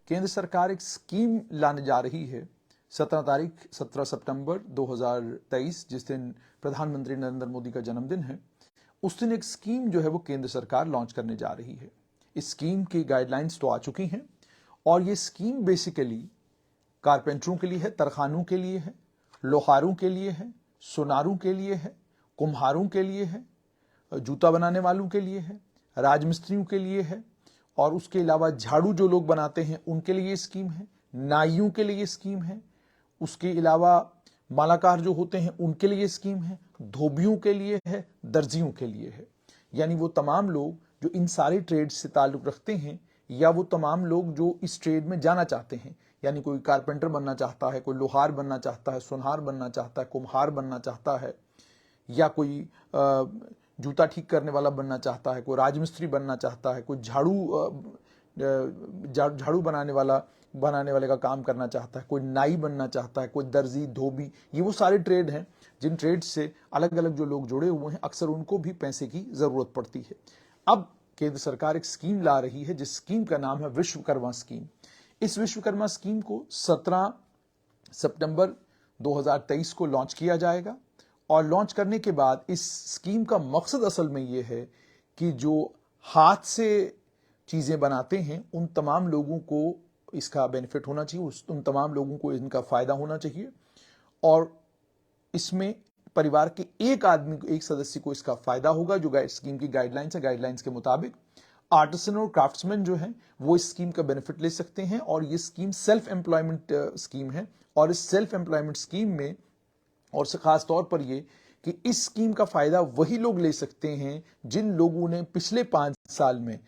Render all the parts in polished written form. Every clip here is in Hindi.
केंद्र सरकार एक स्कीम लाने जा रही है 17 सितंबर 2023, जिस दिन प्रधानमंत्री नरेंद्र मोदी का जन्मदिन है। उस दिन एक स्कीम जो है वो केंद्र सरकार लॉन्च करने जा रही है। इस स्कीम की गाइडलाइंस तो आ चुकी हैं और ये स्कीम बेसिकली कारपेंटरों के लिए है, तरखानों के लिए है, लोहारों के लिए है, सुनारों के लिए है, कुम्हारों के लिए है, जूता बनाने वालों के लिए है, राजमिस्त्रियों के लिए है, और उसके अलावा झाड़ू जो लोग बनाते हैं उनके लिए स्कीम है, नाइयों के लिए स्कीम है, उसके अलावा मालाकार जो होते हैं उनके लिए स्कीम है, धोबियों के लिए है, दर्जियों के लिए है। यानी वो तमाम लोग जो इन सारे ट्रेड से ताल्लुक रखते हैं या वो तमाम लोग जो इस ट्रेड में जाना चाहते हैं, यानी कोई कारपेंटर बनना चाहता है, कोई लोहार बनना चाहता है, सुनार बनना चाहता है, कुम्हार बनना चाहता है, या कोई जूता ठीक करने वाला बनना चाहता है, कोई राजमिस्त्री बनना चाहता है, कोई झाड़ू बनाने वाले का काम करना चाहता है, कोई नाई बनना चाहता है, कोई दर्जी, धोबी, ये वो सारे ट्रेड हैं जिन ट्रेड से अलग अलग जो लोग जुड़े हुए हैं, अक्सर उनको भी पैसे की जरूरत पड़ती है। अब केंद्र सरकार एक स्कीम ला रही है जिस स्कीम का नाम है विश्वकर्मा स्कीम। इस विश्वकर्मा स्कीम को 17 सितंबर 2023 को लॉन्च किया जाएगा और लॉन्च करने के बाद इस स्कीम का मकसद असल में यह है कि जो हाथ से चीज़ें बनाते हैं उन तमाम लोगों को इसका बेनिफिट होना चाहिए, उन तमाम लोगों को इनका फ़ायदा होना चाहिए। और इसमें परिवार के एक आदमी को, एक सदस्य को इसका फ़ायदा होगा। जो स्कीम की गाइडलाइंस है, गाइडलाइंस के मुताबिक आर्टिसन और क्राफ्ट्समैन जो हैं वो इस स्कीम का बेनिफिट ले सकते हैं। और ये स्कीम सेल्फ एम्प्लॉयमेंट स्कीम है और इस सेल्फ एम्प्लॉयमेंट स्कीम में और खास तौर पर ये कि इस स्कीम का फायदा वही लोग ले सकते हैं जिन लोगों ने पिछले 5 साल में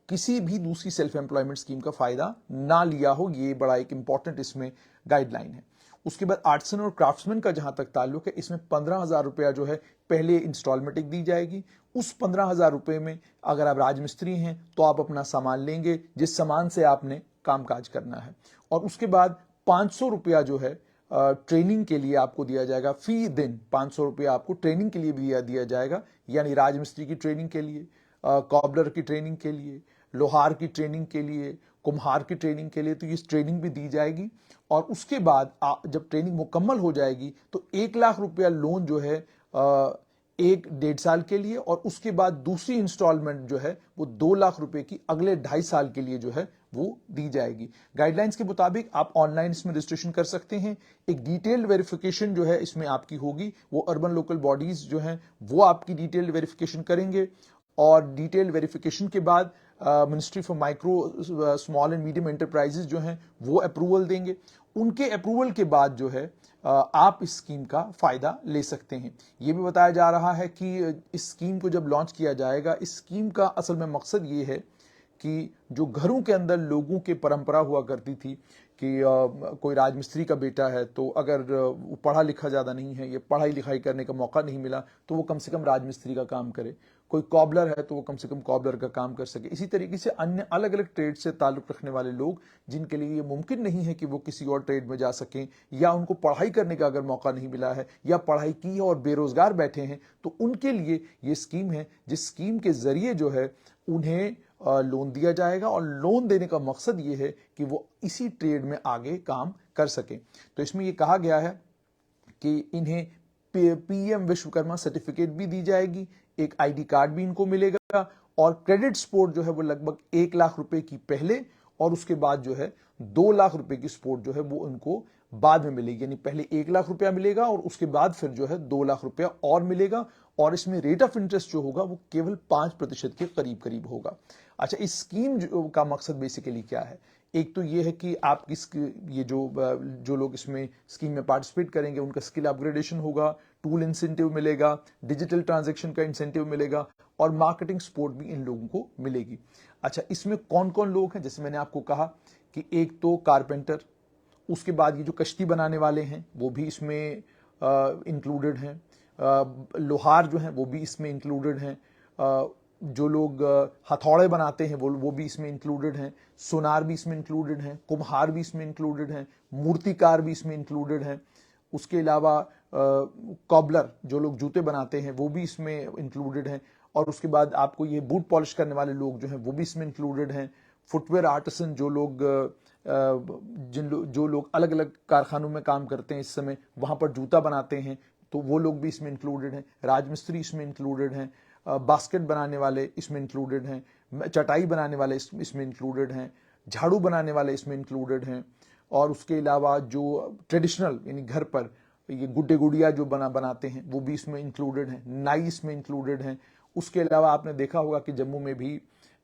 किसी भी दूसरी सेल्फ एम्प्लॉयमेंट स्कीम का फायदा ना लिया हो। ये बड़ा एक इंपॉर्टेंट इसमें गाइडलाइन है। उसके बाद आर्टिसन और क्राफ्ट्समैन का जहां तक ताल्लुक है, इसमें 15,000 रुपया जो है पहले इंस्टॉलमेंट दी जाएगी। उस 15,000 रुपये में अगर आप राजमिस्त्री हैं तो आप अपना सामान लेंगे जिस सामान से आपने कामकाज करना है, और उसके बाद 500 रुपया जो है ट्रेनिंग के लिए आपको दिया जाएगा। फी दिन 500 रुपया आपको ट्रेनिंग के लिए भी दिया जाएगा, यानी राजमिस्त्री की ट्रेनिंग के लिए, कॉबलर की ट्रेनिंग के लिए, लोहार की ट्रेनिंग के लिए, कुम्हार की ट्रेनिंग के लिए, तो ये ट्रेनिंग भी दी जाएगी। और उसके बाद जब ट्रेनिंग मुकम्मल हो जाएगी तो 1 लाख रुपया लोन जो है 1-1.5 साल के लिए, और उसके बाद दूसरी इंस्टॉलमेंट जो है वो 2 लाख रुपए की अगले 2.5 साल के लिए जो है वो दी जाएगी। गाइडलाइंस के मुताबिक आप ऑनलाइन इसमें रजिस्ट्रेशन कर सकते हैं। एक डिटेल्ड वेरिफिकेशन जो है इसमें आपकी होगी, वो अर्बन लोकल बॉडीज जो हैं वो आपकी डिटेल्ड वेरिफिकेशन करेंगे, और डिटेल्ड वेरिफिकेशन के बाद ministry for micro small and medium enterprises जो हैं वो अप्रूवल देंगे। उनके अप्रूवल के बाद जो है आप इस स्कीम का फायदा ले सकते हैं। ये भी बताया जा रहा है कि इस स्कीम को जब लॉन्च किया जाएगा, इस स्कीम का असल में मकसद ये है कि जो घरों के अंदर लोगों की परंपरा हुआ करती थी कि कोई राजमिस्त्री का बेटा है तो अगर वो पढ़ा लिखा ज़्यादा नहीं है, ये पढ़ाई लिखाई करने का मौका नहीं मिला, तो वो कम से कम राजमिस्त्री का काम करे। कोई कॉबलर है तो वो कम से कम कॉबलर का काम कर सके। इसी तरीके से अन्य अलग अलग ट्रेड से ताल्लुक़ रखने वाले लोग जिनके लिए ये मुमकिन नहीं है कि वो किसी और ट्रेड में जा सकें, या उनको पढ़ाई करने का अगर मौका नहीं मिला है, या पढ़ाई की है और बेरोजगार बैठे हैं, तो उनके लिए ये स्कीम है जिस स्कीम के ज़रिए जो है उन्हें लोन दिया जाएगा। और लोन देने का मकसद ये है कि वो इसी ट्रेड में आगे काम कर सकें। तो इसमें ये कहा गया है कि इन्हें पीएम विश्वकर्मा सर्टिफिकेट भी दी जाएगी, एक आईडी कार्ड भी इनको मिलेगा, और क्रेडिट सपोर्ट जो है वो लगभग 1 लाख रुपए की पहले, और उसके बाद जो है 2 लाख रुपए की सपोर्ट जो है वो उनको बाद में मिलेगी। यानी पहले 1 लाख रुपया मिलेगा और उसके बाद फिर जो है 2 लाख रुपया और मिलेगा, और इसमें रेट ऑफ इंटरेस्ट जो होगा वो केवल 5% के करीब करीब होगा। अच्छा, इस स्कीम का मकसद बेसिकली क्या है? एक तो ये है कि आप ये जो लोग इसमें स्कीम में पार्टिसिपेट करेंगे उनका स्किल अपग्रेडेशन होगा, टूल इंसेंटिव मिलेगा, डिजिटल ट्रांजैक्शन का इंसेंटिव मिलेगा, और मार्केटिंग सपोर्ट भी इन लोगों को मिलेगी। अच्छा, इसमें कौन कौन लोग हैं? जैसे मैंने आपको कहा कि एक तो कारपेंटर, उसके बाद ये जो कश्ती बनाने वाले हैं वो भी इसमें इंक्लूडेड हैं, लोहार जो हैं वो भी इसमें इंक्लूडेड हैं, जो लोग हथौड़े बनाते हैं वो भी इसमें इंक्लूडेड हैं, सुनार भी इसमें इंक्लूडेड हैं, कुम्हार भी इसमें इंक्लूडेड हैं, मूर्तिकार भी इसमें इंक्लूडेड हैं। उसके अलावा कॉबलर जो लोग जूते बनाते हैं वो भी इसमें इंक्लूडेड हैं, और उसके बाद आपको ये बूट पॉलिश करने वाले लोग जो हैं वो भी इसमें इंक्लूडेड हैं। फुटवेयर आर्टिसन जो लोग जो लोग अलग अलग कारखानों में काम करते हैं इस समय, वहां पर जूता बनाते हैं, तो वो लोग भी इसमें इंक्लूडेड हैं। राजमिस्त्री इसमें इंक्लूडेड हैं। बास्केट बनाने वाले इसमें इंक्लूडेड हैं। चटाई बनाने वाले इसमें इंक्लूडेड हैं। झाड़ू बनाने वाले इसमें इंक्लूडेड हैं। और उसके अलावा जो ट्रेडिशनल यानी घर पर ये गुड्डे गुड़िया जो बनाते हैं वो भी इसमें इंक्लूडेड हैं। नाई इसमें इंक्लूडेड हैं। उसके अलावा आपने देखा होगा कि जम्मू में भी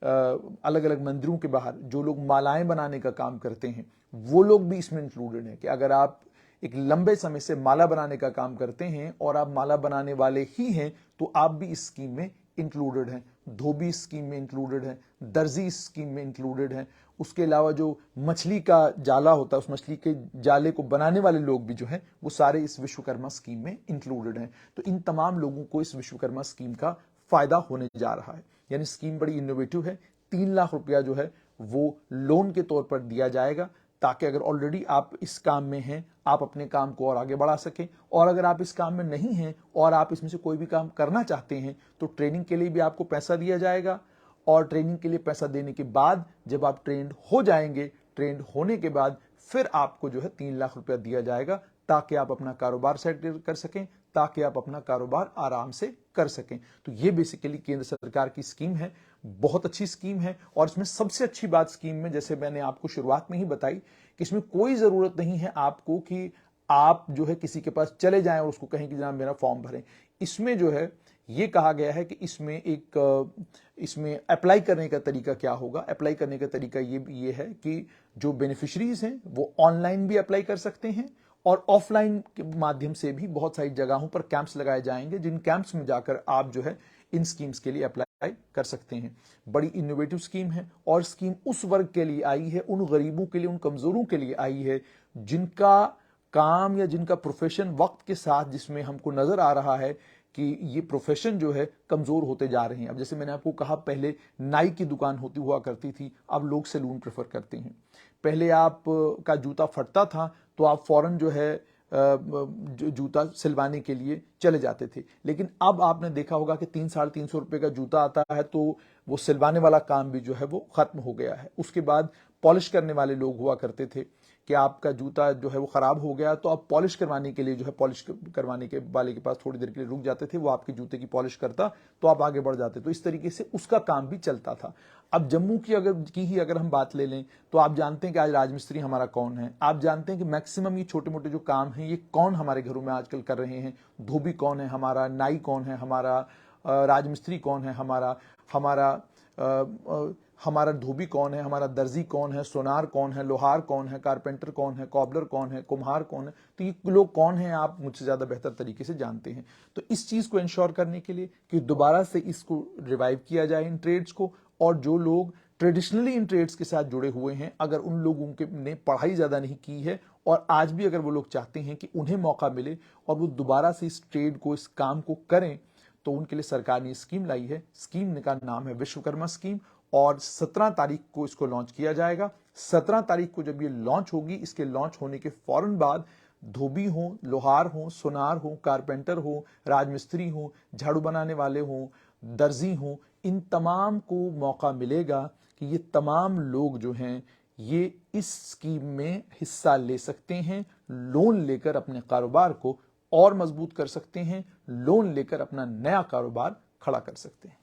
अलग अलग मंदिरों के बाहर जो लोग मालाएं बनाने का काम करते हैं वो लोग भी इसमें इंक्लूडेड हैं, कि अगर आप एक लंबे समय से माला बनाने का काम करते हैं और आप माला बनाने वाले ही हैं तो आप भी इस स्कीम में इंक्लूडेड हैं। धोबी स्कीम में इंक्लूडेड है। दर्जी स्कीम में इंक्लूडेड है। उसके अलावा जो मछली का जाला होता है उस मछली के जाले को बनाने वाले लोग भी जो हैं वो सारे इस विश्वकर्मा स्कीम में इंक्लूडेड हैं। तो इन तमाम लोगों को इस विश्वकर्मा स्कीम का फायदा होने जा रहा है। यानी स्कीम बड़ी इनोवेटिव है। 3 लाख रुपया जो है वो लोन के तौर पर दिया जाएगा, ताकि अगर ऑलरेडी आप इस काम में हैं आप अपने काम को और आगे बढ़ा सकें, और अगर आप इस काम में नहीं हैं और आप इसमें से कोई भी काम करना चाहते हैं तो ट्रेनिंग के लिए भी आपको पैसा दिया जाएगा। और ट्रेनिंग के लिए पैसा देने के बाद जब आप ट्रेंड हो जाएंगे, ट्रेंड होने के बाद फिर आपको जो है 3 लाख रुपया दिया जाएगा, ताकि आप अपना कारोबार सेट कर सकें, ताकि आप अपना कारोबार आराम से कर सकें। तो ये बेसिकली केंद्र सरकार की स्कीम है। बहुत अच्छी स्कीम है। और इसमें सबसे अच्छी बात स्कीम में, जैसे मैंने आपको शुरुआत में ही बताई, कि इसमें कोई जरूरत नहीं है आपको कि आप जो है किसी के पास चले जाएं और उसको कहें कि जनाब मेरा फॉर्म भरें। इसमें जो है ये कहा गया है कि इसमें अप्लाई करने का तरीका क्या होगा। अप्लाई करने का तरीका ये है कि जो बेनिफिशरीज हैं वो ऑनलाइन भी अप्लाई कर सकते हैं और ऑफलाइन के माध्यम से भी बहुत सारी जगहों पर कैंप्स लगाए जाएंगे, जिन कैंप्स में जाकर आप जो है इन स्कीम्स के लिए अप्लाई कर सकते हैं। बड़ी इनोवेटिव स्कीम है और स्कीम उस वर्ग के लिए आई है, उन गरीबों के लिए, उन कमजोरों के लिए आई है जिनका काम या जिनका प्रोफेशन वक्त के साथ, जिसमें हमको नजर आ रहा है कि ये प्रोफेशन जो है कमजोर होते जा रहे हैं। अब जैसे मैंने आपको कहा, पहले नाई की दुकान होती हुआ करती थी, अब लोग सैलून प्रेफर करते हैं। पहले आप का जूता फटता था तो आप फौरन जो है जूता सिलवाने के लिए चले जाते थे। लेकिन अब आपने देखा होगा कि 300-350 रुपए का जूता आता है तो वो सिलवाने वाला काम भी जो है वो खत्म हो गया है। उसके बाद पॉलिश करने वाले लोग हुआ करते थे कि आपका जूता जो है वो खराब हो गया तो आप पॉलिश करवाने के लिए जो है पॉलिश करवाने के वाले के पास थोड़ी देर के लिए रुक जाते थे, वो आपके जूते की पॉलिश करता तो आप आगे बढ़ जाते। तो इस तरीके से उसका काम भी चलता था। अब जम्मू की अगर हम बात ले लें तो आप जानते हैं कि आज राजमिस्त्री हमारा कौन है। आप जानते हैं कि मैक्सिमम ये छोटे मोटे जो काम हैं ये कौन हमारे घरों में आजकल कर रहे हैं। धोबी कौन है हमारा, नाई कौन है हमारा, राजमिस्त्री कौन है हमारा, हमारा धोबी कौन है, हमारा दर्जी कौन है, सोनार कौन है, लोहार कौन है, कारपेंटर कौन है, कॉबलर कौन है, कुम्हार कौन है। तो ये लोग कौन है आप मुझसे ज्यादा बेहतर तरीके से जानते हैं। तो इस चीज को इंश्योर करने के लिए कि दोबारा से इसको रिवाइव किया जाए इन ट्रेड्स को, और जो लोग ट्रेडिशनली इन ट्रेड्स के साथ जुड़े हुए हैं, अगर उन लोगों के ने पढ़ाई ज्यादा नहीं की है और आज भी अगर वो लोग चाहते हैं कि उन्हें मौका मिले और वो दोबारा से इस ट्रेड को, इस काम को करें, तो उनके लिए सरकार ने स्कीम लाई है। स्कीम का नाम है विश्वकर्मा स्कीम और 17 तारीख को इसको लॉन्च किया जाएगा। 17 तारीख को जब ये लॉन्च होगी, इसके लॉन्च होने के फौरन बाद धोबी हो, लोहार हो, सोनार हो, कारपेंटर हो, राजमिस्त्री हो, झाड़ू बनाने वाले हो, दर्जी हो, इन तमाम को मौका मिलेगा कि ये तमाम लोग जो हैं ये इस स्कीम में हिस्सा ले सकते हैं। लोन लेकर अपने कारोबार को और मजबूत कर सकते हैं, लोन लेकर अपना नया कारोबार खड़ा कर सकते हैं।